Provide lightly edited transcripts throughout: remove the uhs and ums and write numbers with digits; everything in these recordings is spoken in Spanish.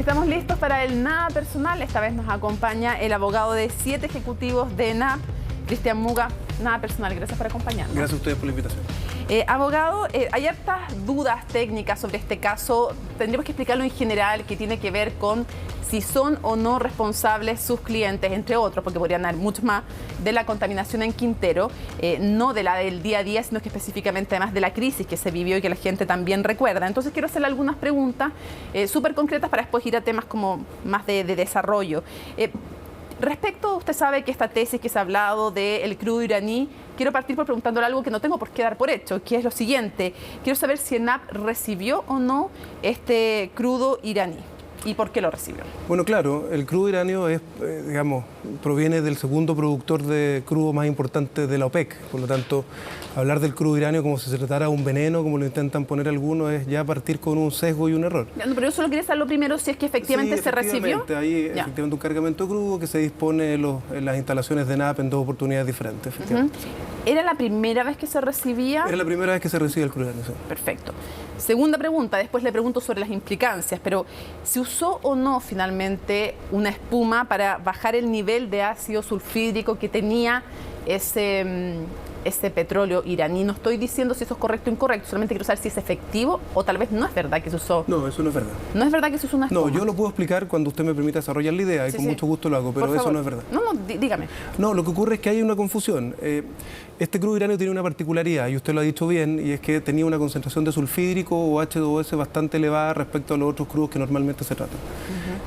Estamos listos para el Nada Personal. Esta vez nos acompaña el abogado de 7 ejecutivos de ENAP, Cristian Muga. Nada Personal, gracias por acompañarnos. Gracias a ustedes por la invitación. Abogado, hay hartas dudas técnicas sobre este caso. Tendríamos que explicarlo en general, que tiene que ver con si son o no responsables sus clientes, entre otros, porque podrían haber muchos más, de la contaminación en Quintero, no de la del día a día, sino que específicamente además de la crisis que se vivió y que la gente también recuerda. Entonces quiero hacerle algunas preguntas súper concretas para después ir a temas como más de desarrollo. Respecto, usted sabe que esta tesis que se ha hablado del crudo iraní, quiero partir por preguntándole algo que no tengo por qué dar por hecho, que es lo siguiente. Quiero saber si ENAP recibió o no este crudo iraní. ¿Y por qué lo recibió? Bueno, claro, el crudo iranio es, proviene del segundo productor de crudo más importante de la OPEC. Por lo tanto, hablar del crudo iranio como si se tratara de un veneno, como lo intentan poner algunos, es ya partir con un sesgo y un error. No, pero yo solo quería saber lo primero, si es que efectivamente se recibió. Hay efectivamente un cargamento crudo que se dispone en las instalaciones de ENAP en 2 oportunidades diferentes, efectivamente. ¿Era la primera vez que se recibía? Era la primera vez que se recibe el crudo iranio, sí. Perfecto. Segunda pregunta, después le pregunto sobre las implicancias, pero ¿se usó o no finalmente una espuma para bajar el nivel de ácido sulfídrico que tenía ese petróleo iraní? No estoy diciendo si eso es correcto o incorrecto, solamente quiero saber si es efectivo o tal vez no es verdad que se usó. No, eso no es verdad. ¿No es verdad que se usó una espuma? No, yo lo puedo explicar cuando usted me permita desarrollar la idea y con mucho gusto lo hago, pero eso no es verdad. No, dígame. No, lo que ocurre es que hay una confusión. Este crudo iranio tiene una particularidad, y usted lo ha dicho bien, y es que tenía una concentración de sulfídrico o H2S bastante elevada respecto a los otros crudos que normalmente se tratan.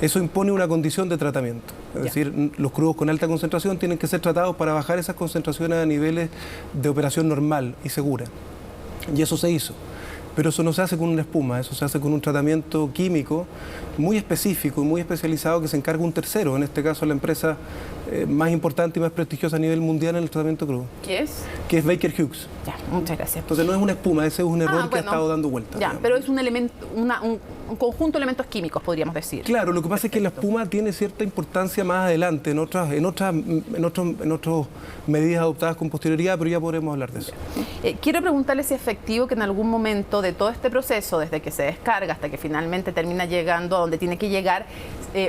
Eso impone una condición de tratamiento. Es decir, los crudos con alta concentración tienen que ser tratados para bajar esas concentraciones a niveles de operación normal y segura. Y eso se hizo. Pero eso no se hace con una espuma, eso se hace con un tratamiento químico muy específico y muy especializado que se encarga un tercero, en este caso la empresa más importante y más prestigiosa a nivel mundial en el tratamiento crudo. ¿Qué es? Que es Baker Hughes. Ya, muchas gracias. Entonces no es una espuma, ese es un error que ha estado dando vueltas. Ya, pero es un elemento, un conjunto de elementos químicos, podríamos decir. Claro, lo que pasa es que la espuma tiene cierta importancia más adelante, en otras medidas adoptadas con posterioridad, pero ya podremos hablar de eso. Quiero preguntarle si es efectivo que en algún momento de todo este proceso, desde que se descarga hasta que finalmente termina llegando a donde tiene que llegar,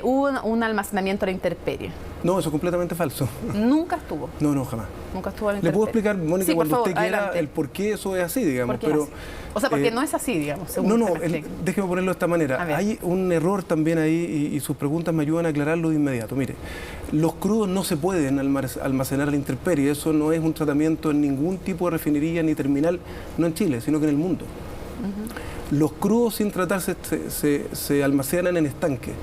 hubo un almacenamiento a la intemperie. No, eso es completamente falso. ¿Nunca estuvo? No, jamás. Nunca estuvo a la intemperie. Le puedo explicar, Mónica, sí, cuando favor, usted quiera, adelante. el por qué eso es así, digamos. Pero, o sea, porque no es así, digamos. Déjeme ponerlo de esta manera. Hay un error también ahí y sus preguntas me ayudan a aclararlo de inmediato. Mire, los crudos no se pueden almacenar a la intemperie. Eso no es un tratamiento en ningún tipo de refinería ni terminal, no en Chile, sino que en el mundo. Los crudos sin tratarse se almacenan en estanques.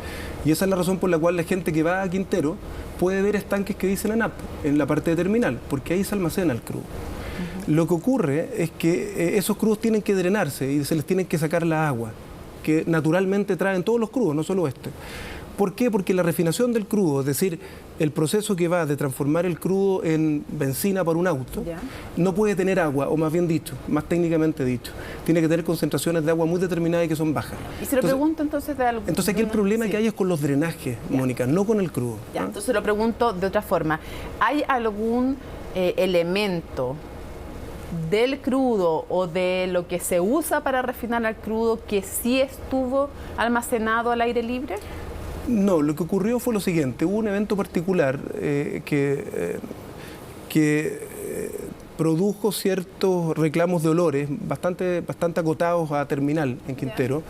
Y esa es la razón por la cual la gente que va a Quintero puede ver estanques que dicen ENAP en la parte de terminal, porque ahí se almacena el crudo. Lo que ocurre es que esos crudos tienen que drenarse y se les tienen que sacar la agua, que naturalmente traen todos los crudos, no solo este. ¿Por qué? Porque la refinación del crudo, es decir, el proceso que va de transformar el crudo en benzina para un auto, no puede tener agua, o más bien dicho, más técnicamente dicho, tiene que tener concentraciones de agua muy determinadas y que son bajas. Y se lo pregunto entonces de algo. Entonces aquí el problema que hay es con los drenajes, Mónica, no con el crudo. Entonces lo pregunto de otra forma. ¿Hay algún elemento del crudo o de lo que se usa para refinar el crudo que sí estuvo almacenado al aire libre? No, lo que ocurrió fue lo siguiente. Hubo un evento particular que produjo ciertos reclamos de olores bastante acotados a terminal en Quintero,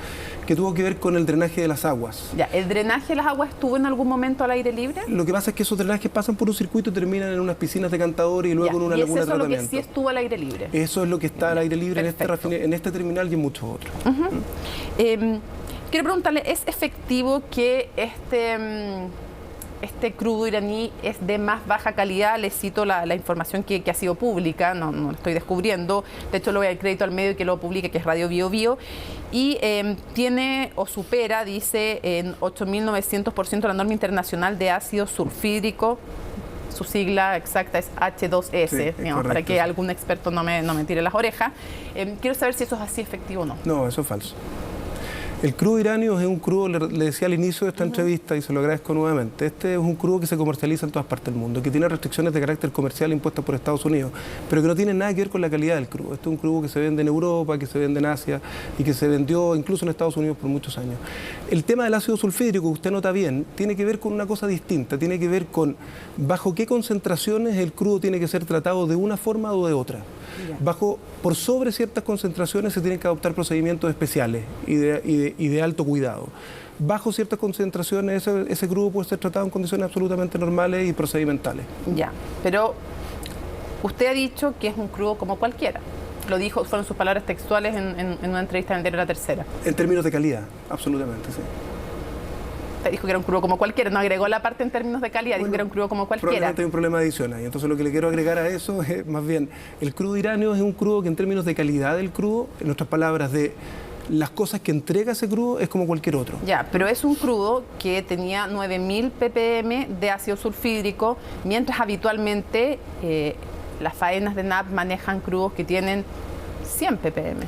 que tuvo que ver con el drenaje de las aguas. ¿El drenaje de las aguas estuvo en algún momento al aire libre? Lo que pasa es que esos drenajes pasan por un circuito y terminan en unas piscinas de cantadores y luego en una laguna de tratamiento. ¿Y eso es lo que sí estuvo al aire libre? Eso es lo que está al aire libre en este terminal y en muchos otros. Quiero preguntarle, ¿es efectivo que este crudo iraní es de más baja calidad? Le cito la información que ha sido pública, no lo estoy descubriendo. De hecho, le voy a dar crédito al medio que lo publica, que es Radio Bio Bio. Y tiene o supera, dice, en 8.900% la norma internacional de ácido sulfídrico. Su sigla exacta es H2S, digamos, para que algún experto no me tire las orejas. Quiero saber si eso es así efectivo o no. No, eso es falso. El crudo de uranio es un crudo, le decía al inicio de esta entrevista y se lo agradezco nuevamente, este es un crudo que se comercializa en todas partes del mundo, que tiene restricciones de carácter comercial impuestas por Estados Unidos, pero que no tiene nada que ver con la calidad del crudo. Este es un crudo que se vende en Europa, que se vende en Asia y que se vendió incluso en Estados Unidos por muchos años. El tema del ácido sulfídrico, que usted nota bien, tiene que ver con una cosa distinta, tiene que ver con bajo qué concentraciones el crudo tiene que ser tratado de una forma o de otra. Por sobre ciertas concentraciones se tienen que adoptar procedimientos especiales y de alto cuidado. Bajo ciertas concentraciones ese crudo puede ser tratado en condiciones absolutamente normales y procedimentales. Ya, pero usted ha dicho que es un crudo como cualquiera. Lo dijo, fueron sus palabras textuales en una entrevista en el diario La Tercera. En términos de calidad, absolutamente, sí. Usted dijo que era un crudo como cualquiera, no agregó la parte en términos de calidad, dijo que era un crudo como cualquiera. Probablemente hay un problema adicional, y entonces lo que le quiero agregar a eso es más bien, el crudo de uranio es un crudo que en términos de calidad del crudo, en otras palabras, de las cosas que entrega ese crudo, es como cualquier otro. Ya, pero es un crudo que tenía 9.000 ppm de ácido sulfídrico, mientras habitualmente las faenas de NAP manejan crudos que tienen 100 ppm.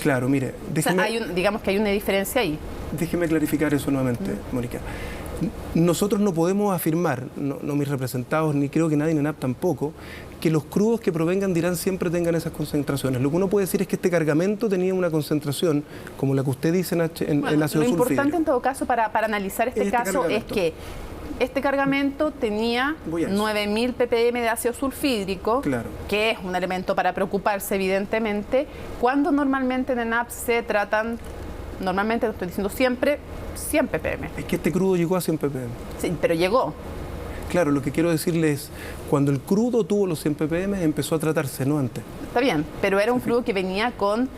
Claro, mire, déjeme... O sea, digamos que hay una diferencia ahí. Déjeme clarificar eso nuevamente, Mónica. Nosotros no podemos afirmar, no mis representados, ni creo que nadie en ENAP tampoco, que los crudos que provengan de Irán siempre tengan esas concentraciones. Lo que uno puede decir es que este cargamento tenía una concentración, como la que usted dice en ácido sulfídrico. Lo importante en todo caso para analizar este caso es que este cargamento tenía 9.000 ppm de ácido sulfídrico, claro, que es un elemento para preocuparse evidentemente, cuando normalmente en ENAP se tratan, normalmente, lo estoy diciendo siempre, 100 ppm. Es que este crudo llegó a 100 ppm. Sí, pero llegó. Claro, lo que quiero decirle es, cuando el crudo tuvo los 100 ppm empezó a tratarse, no antes. Está bien, pero era un crudo que venía con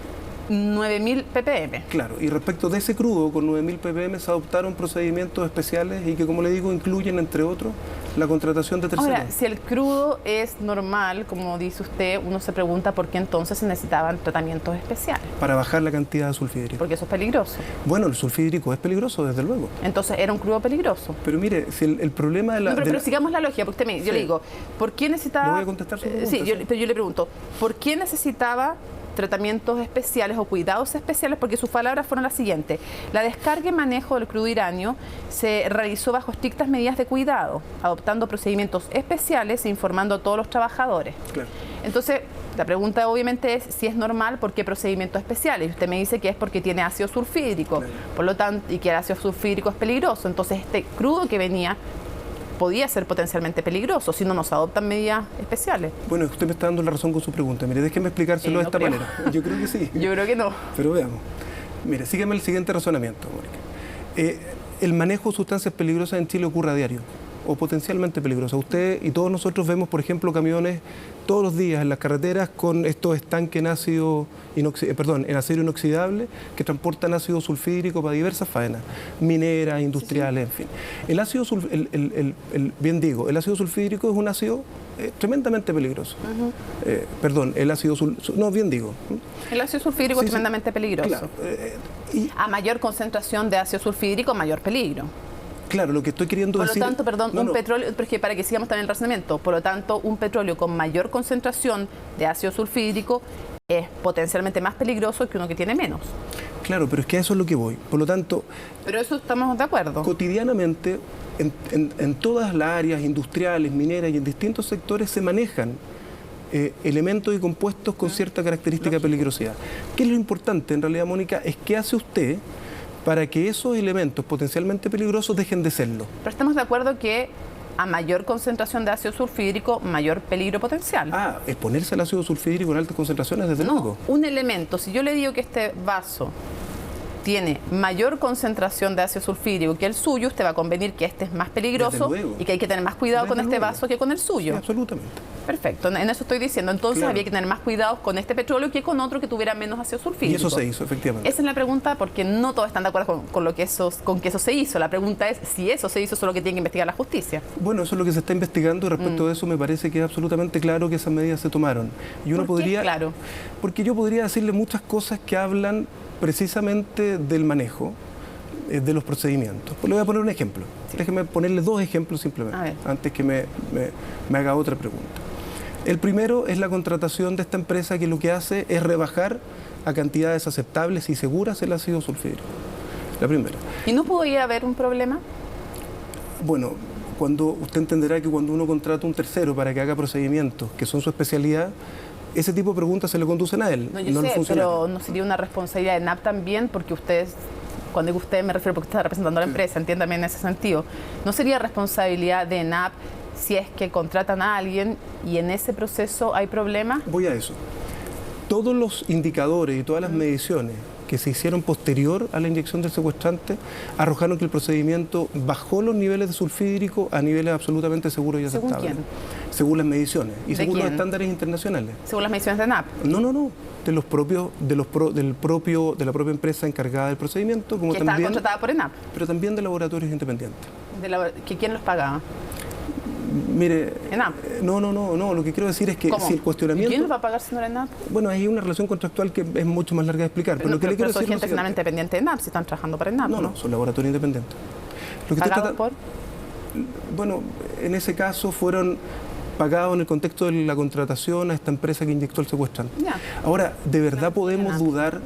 9.000 ppm. Claro, y respecto de ese crudo con 9.000 ppm se adoptaron procedimientos especiales y que, como le digo, incluyen, entre otros, la contratación de terceros. Ahora, si el crudo es normal, como dice usted, uno se pregunta por qué entonces se necesitaban tratamientos especiales. Para bajar la cantidad de sulfídrico. Porque eso es peligroso. Bueno, el sulfídrico es peligroso, desde luego. Entonces era un crudo peligroso. Pero mire, si el problema de la... pero sigamos la lógica, porque yo le digo, ¿por qué necesitaba... Le voy a contestar su pregunta. Sí, pero yo le pregunto, ¿por qué necesitaba tratamientos especiales o cuidados especiales? Porque sus palabras fueron las siguientes: la descarga y manejo del crudo uranio se realizó bajo estrictas medidas de cuidado, adoptando procedimientos especiales e informando a todos los trabajadores. Claro. Entonces, la pregunta obviamente es si es normal, ¿por qué procedimientos especiales? Y usted me dice que es porque tiene ácido sulfídrico, claro, por lo tanto, y que el ácido sulfídrico es peligroso. Entonces, este crudo que venía podía ser potencialmente peligroso si no nos adoptan medidas especiales. Bueno, usted me está dando la razón con su pregunta. Mire, déjeme explicárselo de esta manera. Yo creo que sí. Yo creo que no. Pero veamos. Mire, sígueme el siguiente razonamiento, Mónica. El manejo de sustancias peligrosas en Chile ocurre a diario, o potencialmente peligrosas. Usted y todos nosotros vemos, por ejemplo, camiones todos los días en las carreteras con estos estanques en en acero inoxidable que transportan ácido sulfídrico para diversas faenas, mineras, industriales, en fin. El ácido el ácido sulfídrico es un ácido tremendamente peligroso. El ácido El ácido sulfídrico es tremendamente peligroso. Claro, a mayor concentración de ácido sulfídrico, mayor peligro. Claro, lo que estoy queriendo decir... Por lo tanto, un petróleo, porque para que sigamos también el razonamiento, por lo tanto, un petróleo con mayor concentración de ácido sulfídrico es potencialmente más peligroso que uno que tiene menos. Claro, pero es que a eso es lo que voy. Por lo tanto... Pero eso estamos de acuerdo. Cotidianamente, en todas las áreas industriales, mineras y en distintos sectores se manejan elementos y compuestos con cierta característica de peligrosidad. ¿Qué es lo importante, en realidad, Mónica? Es qué hace usted para que esos elementos potencialmente peligrosos dejen de serlo. Pero estamos de acuerdo que a mayor concentración de ácido sulfídrico, mayor peligro potencial. Exponerse al ácido sulfídrico en altas concentraciones, desde luego. Un elemento, si yo le digo que este vaso tiene mayor concentración de ácido sulfídrico que el suyo, usted va a convenir que este es más peligroso y que hay que tener más cuidado con este vaso que con el suyo. Sí, absolutamente. Perfecto, en eso estoy diciendo. Entonces había que tener más cuidado con este petróleo que con otro que tuviera menos ácido sulfídrico. Y eso se hizo, efectivamente. Esa es la pregunta, porque no todos están de acuerdo con que eso se hizo. La pregunta es si eso se hizo, eso es lo que tiene que investigar la justicia. Bueno, eso es lo que se está investigando y respecto de eso me parece que es absolutamente claro que esas medidas se tomaron. Y uno podría, claro, porque yo podría decirle muchas cosas que hablan precisamente del manejo de los procedimientos. Le voy a poner un ejemplo. Sí. Déjeme ponerle dos ejemplos simplemente, antes que me haga otra pregunta. El primero es la contratación de esta empresa que lo que hace es rebajar a cantidades aceptables y seguras el ácido sulfídrico. la primera. ¿Y no podía haber un problema? Bueno, usted entenderá que cuando uno contrata un tercero para que haga procedimientos que son su especialidad, ese tipo de preguntas se le conducen a él. No, yo sé, pero ¿no sería una responsabilidad de NAP también? Porque ustedes, cuando digo usted me refiero porque está representando a la empresa, entiéndame en ese sentido. ¿No sería responsabilidad de NAP si es que contratan a alguien y en ese proceso hay problemas? Voy a eso. Todos los indicadores y todas las mediciones que se hicieron posterior a la inyección del secuestrante arrojaron que el procedimiento bajó los niveles de sulfídrico a niveles absolutamente seguros y aceptables. ¿Según quién? Según las mediciones y según quién? los estándares internacionales. ¿Según las mediciones de NAP? No. De la propia empresa encargada del procedimiento, como que también estaba contratada por ENAP. pero también de laboratorios independientes. ¿Quién los pagaba? Mire, ENAP. No, lo que quiero decir es que ¿Cómo? si el cuestionamiento... ¿Y quién los va a pagar si no era ENAP? Bueno, hay una relación contractual que es mucho más larga de explicar. Pero, lo que le quiero son decir gente finalmente dependiente de ENAP, si están trabajando para ENAP. No, son laboratorios independientes. Lo que ¿Pagados por? Bueno, en ese caso fueron pagados en el contexto de la contratación a esta empresa que inyectó el secuestrante. Ya. Ahora, ¿de verdad podemos dudar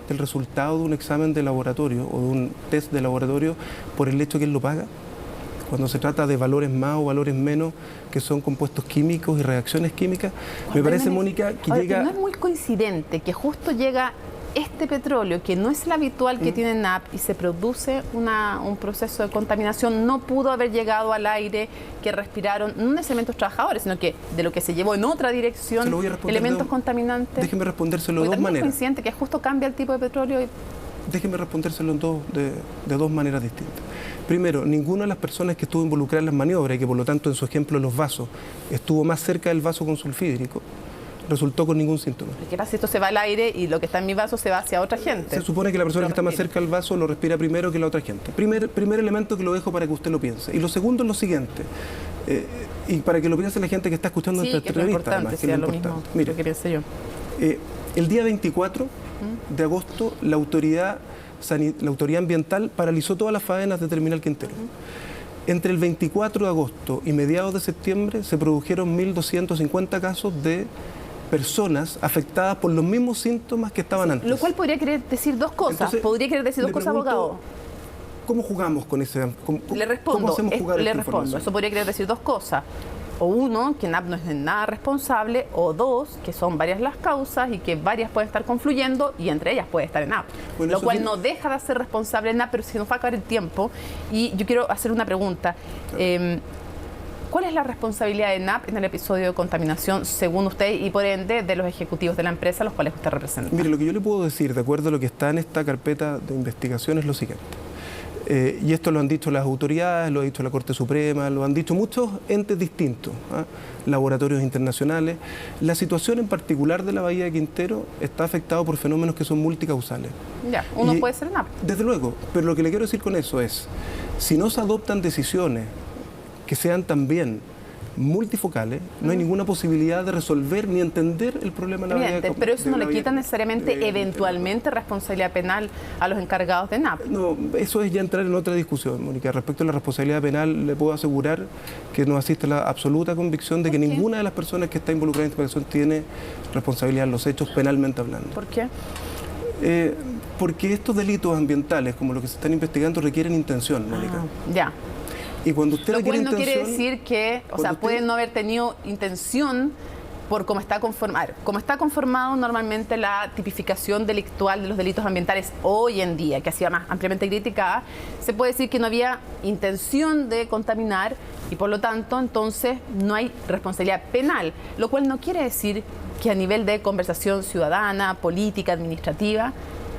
del resultado de un examen de laboratorio o de un test de laboratorio por el hecho que él lo paga? Cuando se trata de valores más o valores menos, que son compuestos químicos y reacciones químicas, me parece, Mónica, que llega... ¿No es muy coincidente que justo llega este petróleo, que no es el habitual que tiene NAP, y se produce un proceso de contaminación? No pudo haber llegado al aire que respiraron, no necesariamente los trabajadores, sino que de lo que se llevó en otra dirección, elementos contaminantes. Déjeme respondérselo de dos maneras. Es coincidente que justo cambia el tipo de petróleo. Déjeme respondérselo de dos maneras distintas. Primero, ninguna de las personas que estuvo involucrada en las maniobras y que por lo tanto en su ejemplo los vasos estuvo más cerca del vaso con sulfídrico, resultó con ningún síntoma. ¿Qué pasa si esto se va al aire y lo que está en mi vaso se va hacia otra gente? Se supone que la persona que está más cerca del vaso lo respira primero que la otra gente. Primer elemento que lo dejo para que usted lo piense. Y lo segundo es lo siguiente, y para que lo piense la gente que está escuchando esta entrevista. Además, que es lo mismo. Mire, que piense yo. El día 24 de agosto la autoridad ambiental paralizó todas las faenas de Terminal Quintero. Entre el 24 de agosto y mediados de septiembre se produjeron 1.250 casos de personas afectadas por los mismos síntomas que estaban antes. Lo cual podría querer decir dos cosas. Entonces, podría querer decir dos cosas, abogado. ¿Cómo jugamos con ese? Le respondo. ¿Cómo hacemos jugar esta información? Eso podría querer decir dos cosas. O uno, que NAP no es nada responsable, o dos, que son varias las causas y que varias pueden estar confluyendo y entre ellas puede estar NAP. Bueno, lo cual no deja de ser responsable NAP, pero se nos va a acabar el tiempo. Y yo quiero hacer una pregunta. ¿Cuál es la responsabilidad de NAP en el episodio de contaminación, según usted, y por ende de los ejecutivos de la empresa a los cuales usted representa? Mire, lo que yo le puedo decir, de acuerdo a lo que está en esta carpeta de investigación, es lo siguiente. Y esto lo han dicho las autoridades, lo ha dicho la Corte Suprema, lo han dicho muchos entes distintos, laboratorios internacionales. La situación en particular de la Bahía de Quintero está afectada por fenómenos que son multicausales. Ya, uno puede ser NAP. Desde luego, pero lo que le quiero decir con eso es, si no se adoptan decisiones que sean también multifocales, no hay ninguna posibilidad de resolver ni entender el problema de la Bahía de Quintero. Pero eso no le quita necesariamente, eventualmente, responsabilidad penal a los encargados de NAP. No, eso es ya entrar en otra discusión, Mónica. Respecto a la responsabilidad penal, le puedo asegurar que nos asiste la absoluta convicción de que ninguna de las personas que está involucrada en esta investigación tiene responsabilidad en los hechos penalmente hablando. ¿Por qué? Porque estos delitos ambientales, como los que se están investigando, requieren intención, Mónica. Ya. Y cuando usted lo cual no intención, quiere decir que, o sea, puede no haber tenido intención por cómo está conformado. Como está conformado normalmente la tipificación delictual de los delitos ambientales hoy en día, que ha sido más ampliamente criticada, se puede decir que no había intención de contaminar y por lo tanto entonces no hay responsabilidad penal, lo cual no quiere decir que a nivel de conversación ciudadana, política, administrativa,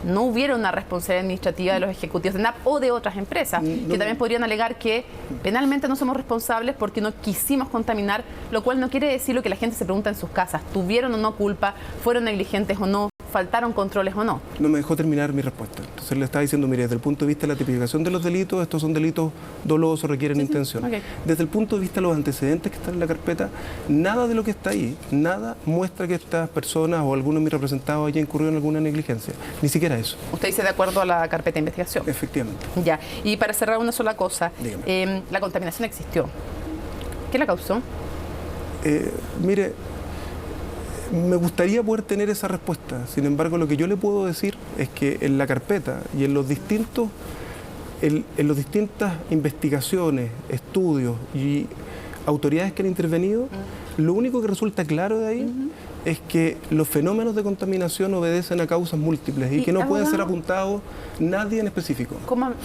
no hubiera una responsabilidad administrativa de los ejecutivos de NAP o de otras empresas, que también podrían alegar que penalmente no somos responsables porque no quisimos contaminar, lo cual no quiere decir lo que la gente se pregunta en sus casas: ¿tuvieron o no culpa? ¿Fueron negligentes o no? ¿Faltaron controles o no? No me dejó terminar mi respuesta. Entonces le estaba diciendo, mire, desde el punto de vista de la tipificación de los delitos, estos son delitos dolosos, requieren intención. Okay. Desde el punto de vista de los antecedentes que están en la carpeta, nada de lo que está ahí, nada muestra que estas personas o algunos de mis representados hayan incurrido en alguna negligencia. Ni siquiera eso. ¿Usted dice de acuerdo a la carpeta de investigación? Efectivamente. Ya. Y para cerrar una sola cosa, la contaminación existió. ¿Qué la causó? Mire, Me gustaría poder tener esa respuesta. Sin embargo, lo que yo le puedo decir es que en la carpeta y en las distintas investigaciones, estudios y autoridades que han intervenido, lo único que resulta claro de ahí es que los fenómenos de contaminación obedecen a causas múltiples y que no pueden ser apuntados nadie en específico. Como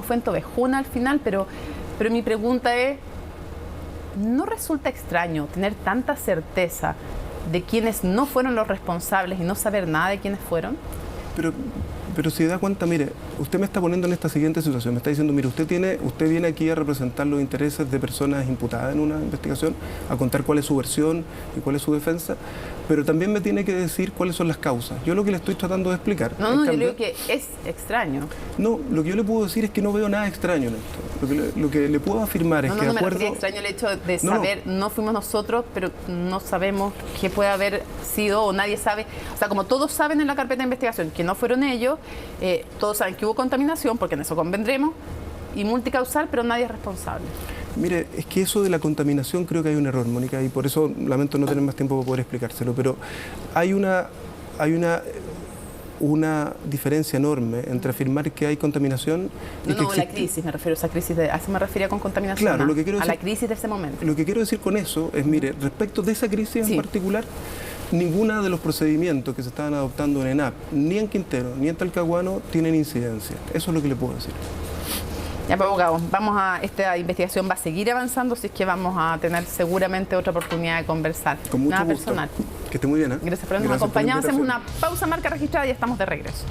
fue en Tobejuna al final, pero mi pregunta es, ¿no resulta extraño tener tanta certeza de quienes no fueron los responsables y no saber nada de quiénes fueron? Pero si da cuenta, mire, usted me está poniendo en esta siguiente situación, me está diciendo, mire, usted viene aquí a representar los intereses de personas imputadas en una investigación, a contar cuál es su versión y cuál es su defensa, pero también me tiene que decir cuáles son las causas. Yo lo que le estoy tratando de explicar... No, yo digo que es extraño. No, lo que yo le puedo decir es que no veo nada extraño en esto. Lo que le puedo afirmar es que de acuerdo... No, me extraño el hecho de saber, no fuimos nosotros, pero no sabemos qué puede haber sido o nadie sabe. O sea, como todos saben en la carpeta de investigación que no fueron ellos, todos saben que hubo contaminación, porque en eso convendremos, y multicausal, pero nadie es responsable. Mire, es que eso de la contaminación creo que hay un error, Mónica, y por eso lamento no tener más tiempo para poder explicárselo, pero hay una diferencia enorme entre afirmar que hay contaminación y que existe... la crisis, me refiero a esa crisis, a eso me refería con contaminación, claro, lo que quiero decir, la crisis de ese momento. Lo que quiero decir con eso es, mire, respecto de esa crisis en particular, ninguno de los procedimientos que se estaban adoptando en ENAP, ni en Quintero, ni en Talcahuano, tienen incidencia. Eso es lo que le puedo decir. Ya, pues, abogado, esta investigación va a seguir avanzando, así es que vamos a tener seguramente otra oportunidad de conversar. Con mucho Nada gusto. Personal. Que esté muy bien, ¿eh? Gracias por habernos acompañado. Hacemos una pausa, marca registrada y ya estamos de regreso.